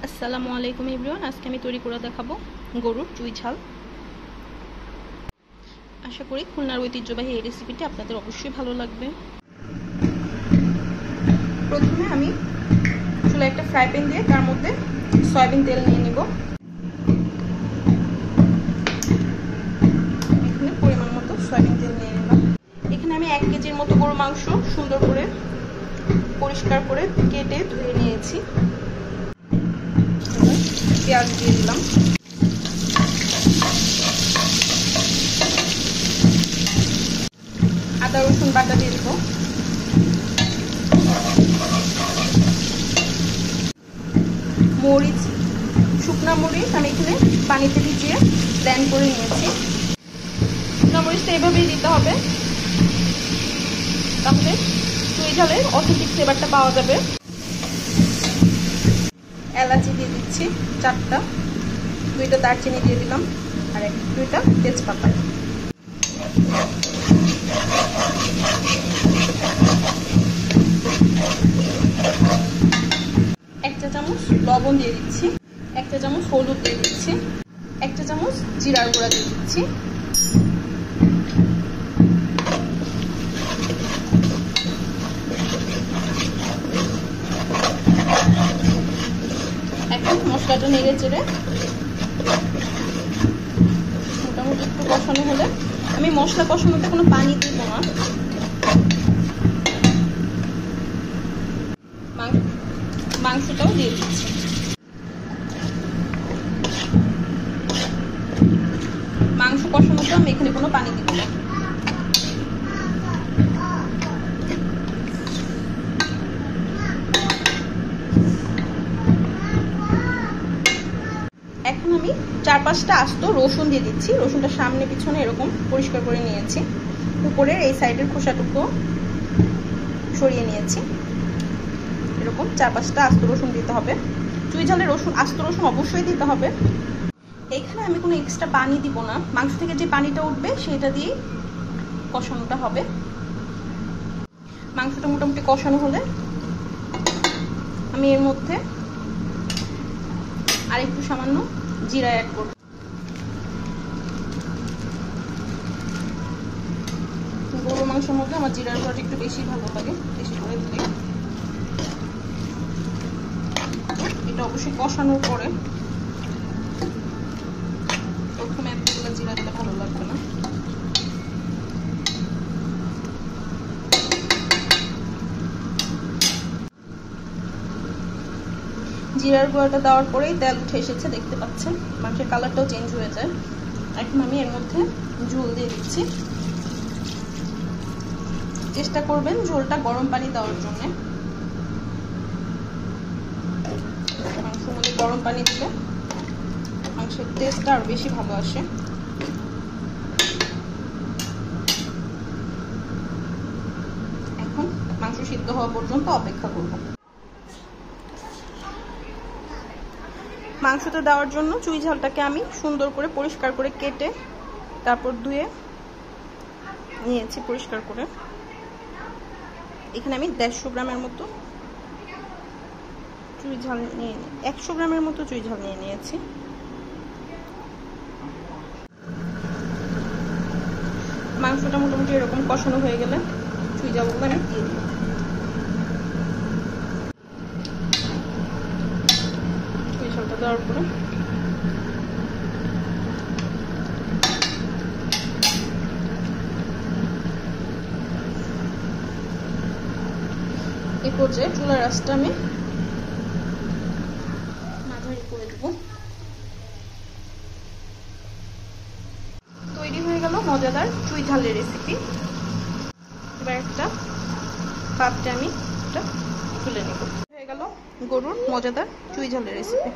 আসসালামু আলাইকুম এভরিওয়ান, আজকে আমি তৈরি করে দেখাবো গরুর চুই ঝাল। আশা করি খুলনার ঐতিহ্যবাহী এই রেসিপিটি আপনাদের অবশ্যই ভালো লাগবে। প্রথমে আমি চুলায় একটা ফ্রাই প্যান দিয়ে তার মধ্যে সয়াবিন তেল নিয়ে নিব। এখানে পরিমাণ মতো সয়াবিন তেল নিয়ে নিলাম। এখানে আমি 1 কেজির মতো গরুর মাংস সুন্দর করে পরিষ্কার করে কেটে ধুয়ে নিয়েছি। পেঁয়াজ দিয়ে দিলাম, আদা রসুন বাটা দিয়ে দিব, মরিচ, শুকনা মরিচ আমি এখানে পানিতে ভিজিয়ে ব্লেন্ড করে নিয়েছি। শুকনা মরিচটা এভাবেই দিতে হবে, তাহলে চুই ঝালের অথেন্টিক ফ্লেভারটা পাওয়া যাবে। এলাচি দিয়ে দিচ্ছি 4টা, 2টা দারচিনি দিয়ে দিলাম আর 2টা তেজপাতা। এক চা চামচ লবণ দিয়ে দিচ্ছি, 1 চা চামচ হলুদ দিয়ে দিচ্ছি, 1 চা চামচ জিরার গুঁড়া দিয়ে দিচ্ছি। এখন মশলাটা নেড়ে চেড়ে মোটামুটি একটু কষানো হলে, আমি মশলা কষানোতে কোনো পানি দিব না, মাংসটাও দিয়ে দিচ্ছি। মাংস কষানোতে আমি এখানে কোনো পানি দিব না। এখন আমি 4-5টা আস্ত রসুন দিয়ে দিচ্ছি। রসুনটা সামনে পিছনে এরকম পরিষ্কার করে নিয়েছি, উপরের এই সাইডের খোসাটুকু সরিয়ে নিয়েছি। এরকম 4-5টা আস্ত রসুন দিতে হবে। চুই ঝালে রসুন, আস্ত রসুন অবশ্যই দিতে হবে। এখানে আমি কোনো এক্সট্রা পানি দিব না, মাংস থেকে যে পানিটা উঠবে সেটা দিয়ে কষানোটা হবে। মাংসটা মোটামুটি কষানো হলে আমি এর মধ্যে আর একটু সামান্য জিরা অ্যাড করব। গরুর মাংসের মধ্যে আমার জিরার গুঁড়াটা একটু বেশি ভালো লাগে, বেশি করে দিলে। এটা অবশ্যই কষানোর পরে, প্রথমে এতগুলো জিরা দিলে ভালো লাগবে না। জিরার গুঁড়াটা দেওয়ার পরেই তেল উঠে এসেছে, দেখতে পাচ্ছেন। মাংসের কালারটাও চেঞ্জ হয়ে যায়। এখন আমি এর মধ্যে ঝোল দিয়ে দিচ্ছি। চেষ্টা করবেন ঝোলটা গরম পানি দেওয়ার জন্য। মাংসের মধ্যে গরম পানি দিলে মাংসের টেস্টটা আরো বেশি ভালো আসে। এখন মাংস সিদ্ধ হওয়া পর্যন্ত অপেক্ষা করব। মাংসতে দেওয়ার জন্য চুই ঝালটাকে আমি সুন্দর করে পরিষ্কার করে কেটে তারপর ধুয়ে নিয়েছি পরিষ্কার করে। এখানে আমি 150 গ্রামের মতো চুই ঝাল নিয়ে 100 গ্রামের মতো চুই ঝাল নিয়ে নিয়েছি। মাংসটা মোটামুটি এরকম কষানো হয়ে গেলে চুই ঝালগুলো আমি দিয়ে দিই। চুই ঝালটা দেওয়ার পরে এই পর্যায়ে চুলার আঁচটা আমি মাঝারি করে দেব। তৈরি হয়ে গেল মজাদার চুই ঝালের রেসিপি। এবার একটা পাত্রে আমি এটা তুলে নেব। হয়ে গেল গরুর মজাদার চুই ঝালের রেসিপি।